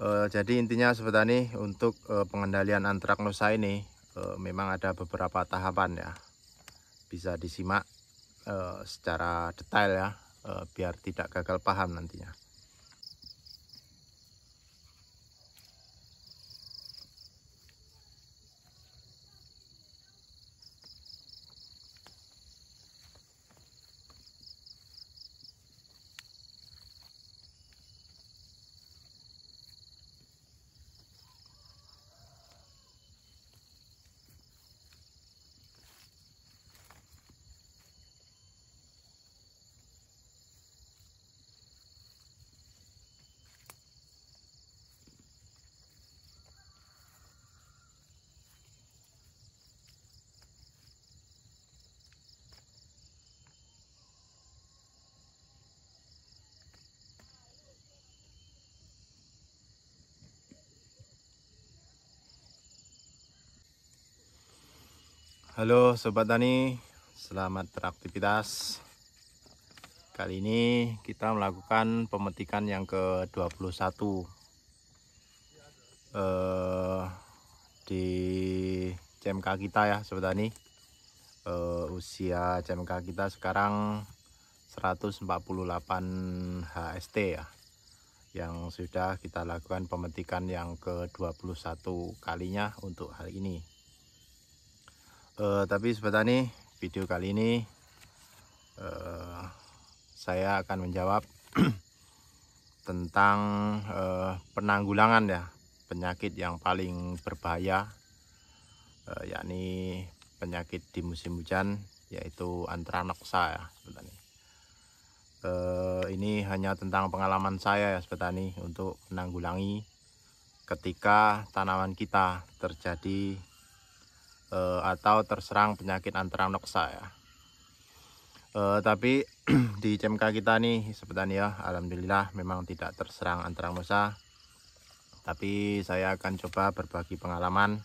Jadi intinya Sobat Tani, untuk pengendalian antraknosa ini memang ada beberapa tahapan ya. Bisa disimak secara detail ya, biar tidak gagal paham nantinya. Halo Sobat Tani, selamat beraktivitas. Kali ini kita melakukan pemetikan yang ke-21 di CMK kita ya Sobat Tani. Usia CMK kita sekarang 148 HST ya, yang sudah kita lakukan pemetikan yang ke-21 kalinya untuk hari ini. Tapi Sobat Tani, video kali ini saya akan menjawab tentang penanggulangan ya penyakit yang paling berbahaya, yakni penyakit di musim hujan, yaitu antraknosa ya Sobat Tani. Ini hanya tentang pengalaman saya ya Sobat Tani untuk menanggulangi ketika tanaman kita terjadi atau terserang penyakit antraknosa ya. Tapi di CMK kita nih Sobat Tani ya, alhamdulillah memang tidak terserang antraknosa. Tapi saya akan coba berbagi pengalaman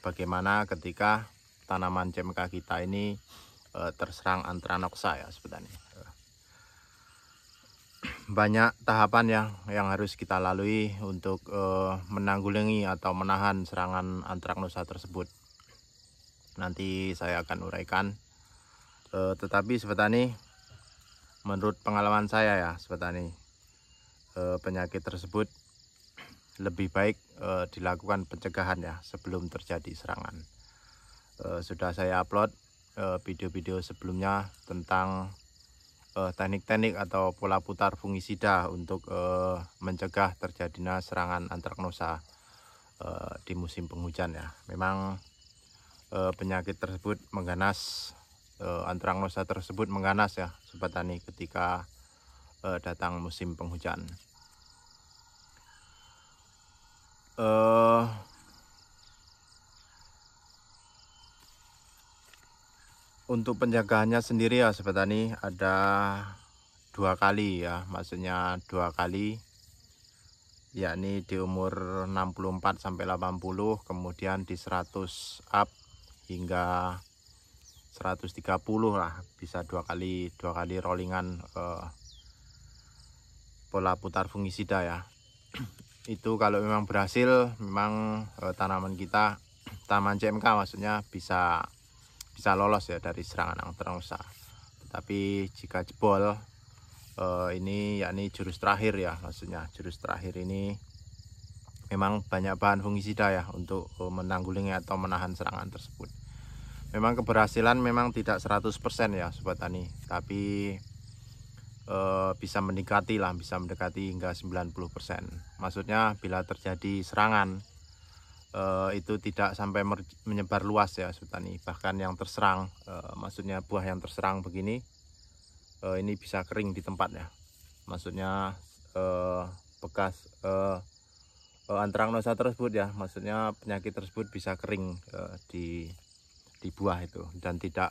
bagaimana ketika tanaman CMK kita ini terserang antraknosa ya Sobat Tani. Banyak tahapan yang harus kita lalui untuk menanggulangi atau menahan serangan antraknosa tersebut. Nanti saya akan uraikan. Tetapi Sobat Tani, menurut pengalaman saya ya Sobat Tani, penyakit tersebut lebih baik dilakukan pencegahan ya sebelum terjadi serangan. Sudah saya upload video-video sebelumnya tentang teknik-teknik atau pola putar fungisida untuk mencegah terjadinya serangan antraknosa di musim penghujan ya. Memang penyakit tersebut mengganas, antraknosa tersebut mengganas ya Sobat Tani ketika datang musim penghujan. Untuk penjagaannya sendiri ya Sobat Tani ada 2 kali ya, maksudnya 2 kali, yakni di umur 64 sampai 80, kemudian di 100 up hingga 130 lah, bisa 2 kali rollingan pola putar fungisida ya. Itu kalau memang berhasil, memang tanaman kita, tanaman CMK maksudnya, bisa lolos ya dari serangan antraknosa. Tetapi jika jebol, ini yakni jurus terakhir ya, maksudnya jurus terakhir ini memang banyak bahan fungisida ya untuk menanggulangi atau menahan serangan tersebut. Memang keberhasilan memang tidak 100% ya Sobat Tani, tapi bisa mendekati hingga 90%. Maksudnya bila terjadi serangan itu tidak sampai menyebar luas ya Sobat Tani. Bahkan yang terserang, maksudnya buah yang terserang begini, ini bisa kering di tempat ya. Maksudnya bekas antraknosa tersebut ya, maksudnya penyakit tersebut bisa kering di buah itu, dan tidak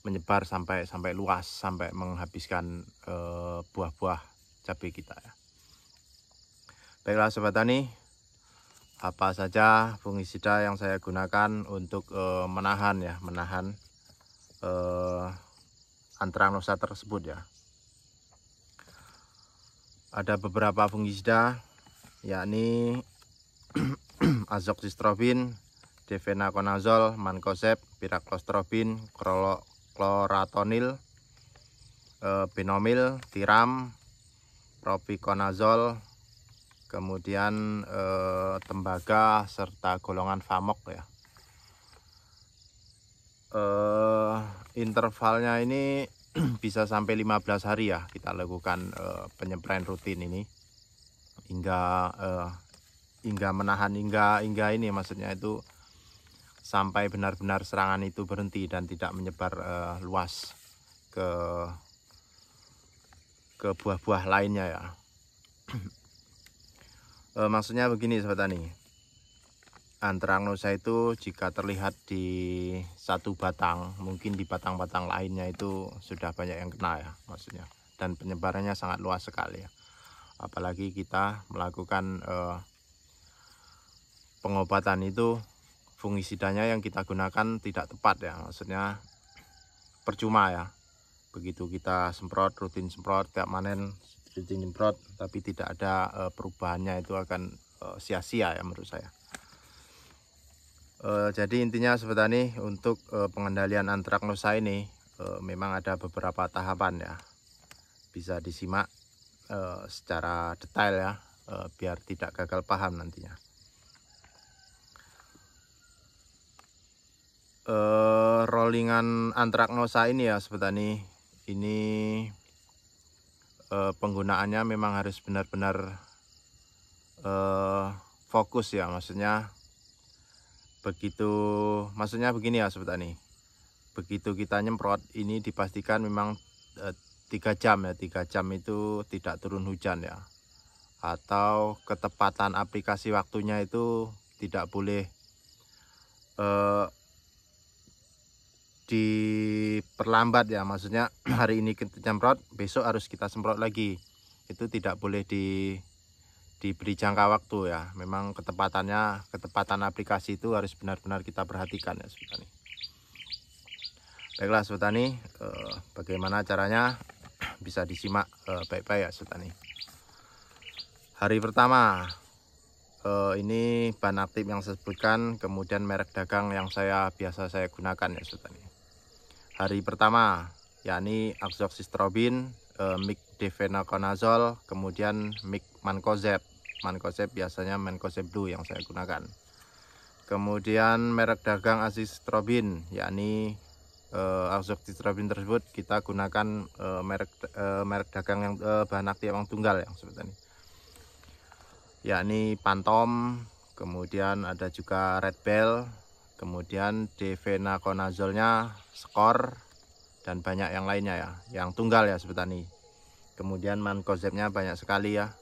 menyebar sampai luas, sampai menghabiskan buah-buah cabai kita ya. Baiklah Sobat Tani, apa saja fungisida yang saya gunakan untuk menahan antraknosa tersebut ya. Ada beberapa fungisida, yakni azoxystrobin, difenaconazole, mancozeb, piracostrobin, chlorantranil, benomil, tiram, propiconazole, kemudian tembaga serta golongan famok ya. Intervalnya ini bisa sampai 15 hari ya kita lakukan penyempraian rutin ini hingga menahan hingga ini, maksudnya itu sampai benar-benar serangan itu berhenti dan tidak menyebar luas ke buah-buah lainnya ya. Maksudnya begini sobat tani, Anthracnosa itu jika terlihat di satu batang, mungkin di batang-batang lainnya itu sudah banyak yang kena ya, maksudnya, dan penyebarannya sangat luas sekali ya. Apalagi kita melakukan pengobatan itu, fungisidanya yang kita gunakan tidak tepat ya, maksudnya percuma ya. Begitu kita semprot, rutin semprot, tiap manen rutin semprot, tapi tidak ada perubahannya, itu akan sia-sia ya menurut saya. Jadi intinya sobat tani, untuk pengendalian Anthracnosa ini memang ada beberapa tahapan ya, bisa disimak secara detail ya, biar tidak gagal paham nantinya. Rollingan Anthracnosa ini ya sobat tani, ini penggunaannya memang harus benar-benar fokus ya, maksudnya begini ya sobat tani, begitu kita nyemprot ini dipastikan memang 3 jam ya, 3 jam itu tidak turun hujan ya, atau ketepatan aplikasi waktunya itu tidak boleh diperlambat ya, maksudnya hari ini kita semprot, besok harus kita semprot lagi, itu tidak boleh diberi jangka waktu ya. Memang ketepatan aplikasi itu harus benar-benar kita perhatikan ya sobat tani. Baiklah sobat tani, bagaimana caranya bisa disimak baik-baik ya sobat tani. Hari pertama, ini bahan aktif yang saya sebutkan, kemudian merek dagang yang biasa saya gunakan ya sobat tani. Hari pertama yakni azoxystrobin, mic difenaconazole, kemudian mic mancozeb. Mancozeb biasanya mancozeb blue yang saya gunakan. Kemudian merek dagang azoxystrobin, yakni azoxystrobin tersebut kita gunakan merek dagang yang bahan aktif yang tunggal yang sobat tani, yakni Phantom, kemudian ada juga Red Bell, kemudian difenaconazole-nya Skor, dan banyak yang lainnya ya, yang tunggal ya sobat tani. Kemudian mancozebnya banyak sekali ya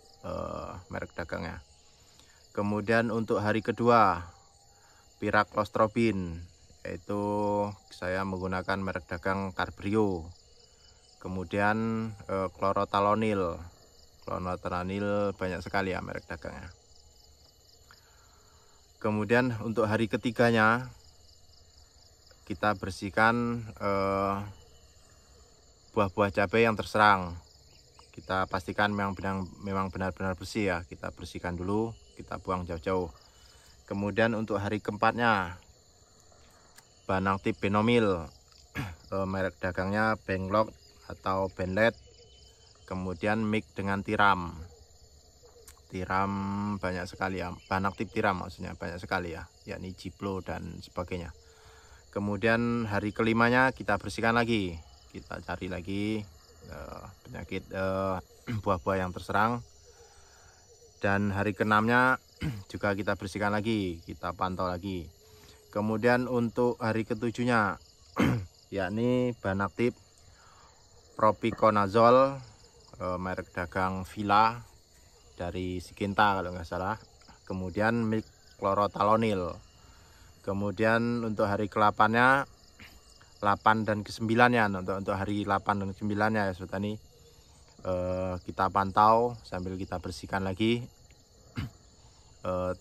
merek dagangnya. Kemudian untuk hari kedua, piracostrobin, yaitu saya menggunakan merek dagang Carbrio. Kemudian chlorothalonil banyak sekali ya merek dagangnya. Kemudian untuk hari ketiganya kita bersihkan buah-buah cabai yang terserang. Kita pastikan memang benar-benar bersih ya, kita bersihkan dulu, kita buang jauh-jauh. Kemudian untuk hari keempatnya, bahan aktif benomil, merek dagangnya Benglok atau Benlet, kemudian mix dengan tiram banyak sekali ya, bahan aktif tiram maksudnya banyak sekali ya, yakni Ciplo dan sebagainya. Kemudian hari kelimanya kita bersihkan lagi, kita cari lagi penyakit buah-buah yang terserang. Dan hari keenamnya juga kita bersihkan lagi, kita pantau lagi. Kemudian untuk hari ketujuhnya yakni bahan aktif propiconazole, merek dagang Villa dari Sikinta kalau nggak salah. Kemudian mic chlorothalonil. Kemudian untuk hari ke-8-nya, 8 dan ke-9-nya, untuk hari 8 dan ke-9-nya ya sobat tani, kita pantau sambil kita bersihkan lagi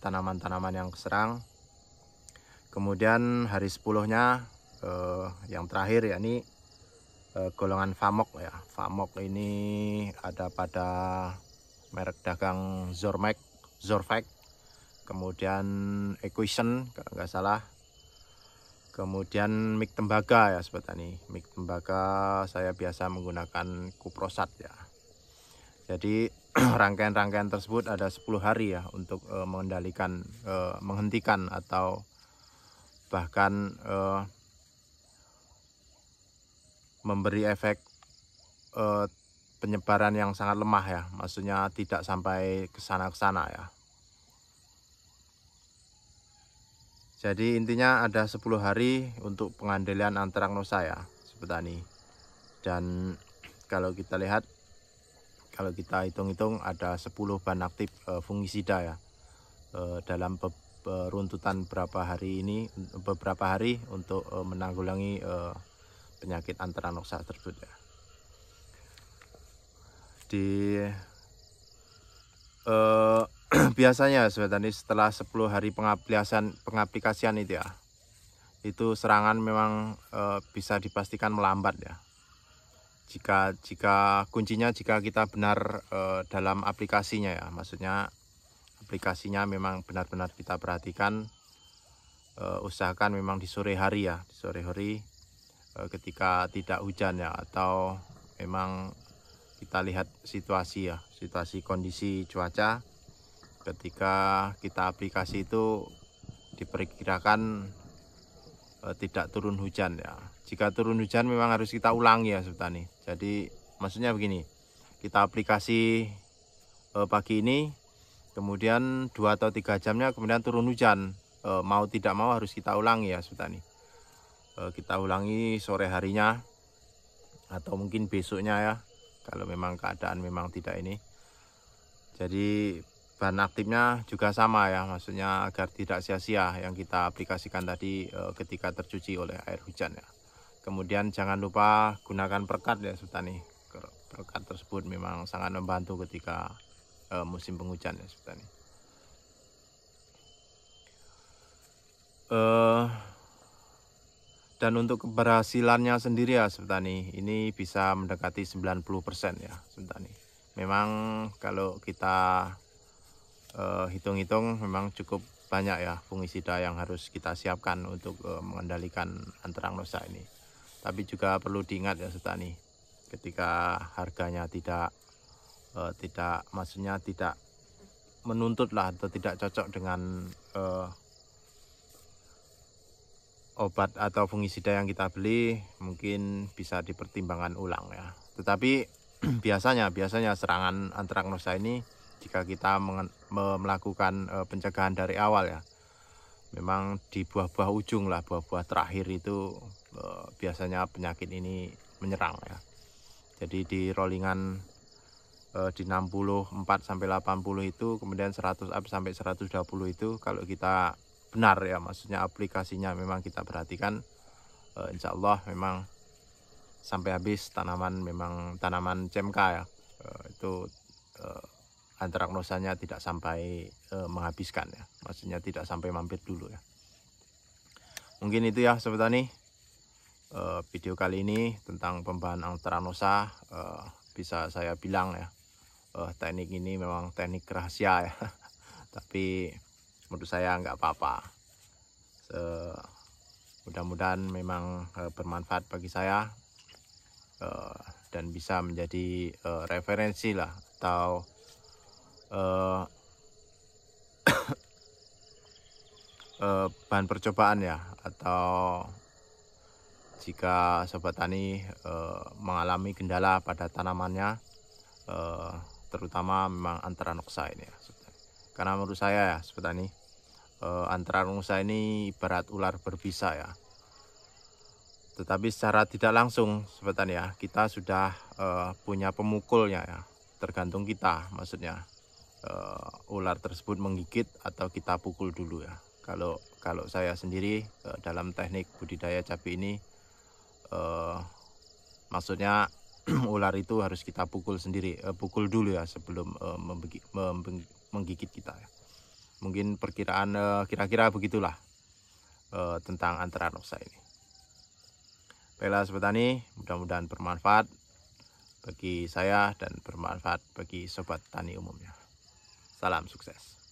tanaman-tanaman yang keserang. Kemudian hari 10-nya yang terakhir yakni golongan famok ya. Famok ini ada pada merek dagang Zorvac, kemudian Equation kalau nggak salah, kemudian mik tembaga ya sobat tani. Mik tembaga saya biasa menggunakan Kuprosat ya. Jadi rangkaian-rangkaian tersebut ada 10 hari ya untuk mengendalikan, menghentikan atau bahkan memberi efek penyebaran yang sangat lemah ya, maksudnya tidak sampai ke sana ya. Jadi intinya ada 10 hari untuk pengandaian Anthracnosa ya sobat tani. Dan kalau kita lihat, kalau kita hitung-hitung ada 10 bahan aktif fungisida ya dalam runtutan beberapa hari untuk menanggulangi penyakit Anthracnosa tersebut ya. Biasanya sobat tani setelah 10 hari pengaplikasian itu ya, itu serangan memang bisa dipastikan melambat ya. Jika kuncinya jika kita benar dalam aplikasinya ya, maksudnya aplikasinya memang benar-benar kita perhatikan, usahakan memang di sore hari ya, di sore hari ketika tidak hujan ya, atau memang kita lihat situasi ya, situasi kondisi cuaca ketika kita aplikasi itu diperkirakan tidak turun hujan ya. Jika turun hujan memang harus kita ulangi ya sobat tani. Jadi maksudnya begini, kita aplikasi pagi ini, kemudian 2 atau 3 jamnya kemudian turun hujan, mau tidak mau harus kita ulangi ya sobat tani. Kita ulangi sore harinya atau mungkin besoknya ya, kalau memang keadaan memang tidak ini. Jadi bahan aktifnya juga sama ya, maksudnya agar tidak sia-sia yang kita aplikasikan tadi ketika tercuci oleh air hujan ya. Kemudian jangan lupa gunakan perekat ya sobat tani. Perekat tersebut memang sangat membantu ketika musim penghujan ya sobat tani. Dan untuk keberhasilannya sendiri ya sobat tani, ini bisa mendekati 90% ya sobat tani. Memang kalau kita hitung-hitung memang cukup banyak ya fungisida yang harus kita siapkan untuk mengendalikan Anthracnosa ini. Tapi juga perlu diingat ya sobat tani, ketika harganya tidak maksudnya tidak menuntut lah atau tidak cocok dengan obat atau fungisida yang kita beli, mungkin bisa dipertimbangkan ulang ya. Tetapi biasanya serangan Anthracnosa ini jika kita melakukan pencegahan dari awal ya, memang di buah-buah ujung lah, buah-buah terakhir itu biasanya penyakit ini menyerang ya. Jadi di rollingan di 64 sampai 80 itu, kemudian 100 up sampai 120 itu, kalau kita benar ya, maksudnya aplikasinya memang kita perhatikan, insya Allah memang sampai habis tanaman CMK ya, itu Anthracnosanya tidak sampai menghabiskan ya, maksudnya tidak sampai mampir dulu ya. Mungkin itu ya sobat tani, video kali ini tentang pembahasan Anthracnosa. Bisa saya bilang ya, teknik ini memang teknik rahasia ya, tapi menurut saya nggak apa-apa. Mudah-mudahan memang bermanfaat bagi saya dan bisa menjadi referensi lah, atau bahan percobaan ya, atau jika sobat tani mengalami kendala pada tanamannya, terutama memang Anthracnosa ini ya sobat tani. Karena menurut saya ya sobat tani, Anthracnosa ini ibarat ular berbisa ya, tetapi secara tidak langsung sobat tani ya, kita sudah punya pemukulnya ya, tergantung kita, maksudnya ular tersebut menggigit atau kita pukul dulu ya. Kalau saya sendiri dalam teknik budidaya cabai ini, maksudnya ular itu harus kita pukul pukul dulu ya sebelum menggigit kita ya. Mungkin perkiraan kira-kira begitulah tentang Anthracnosa ini. Baiklah sobat tani, mudah-mudahan bermanfaat bagi saya dan bermanfaat bagi sobat tani umumnya. Salam sukses.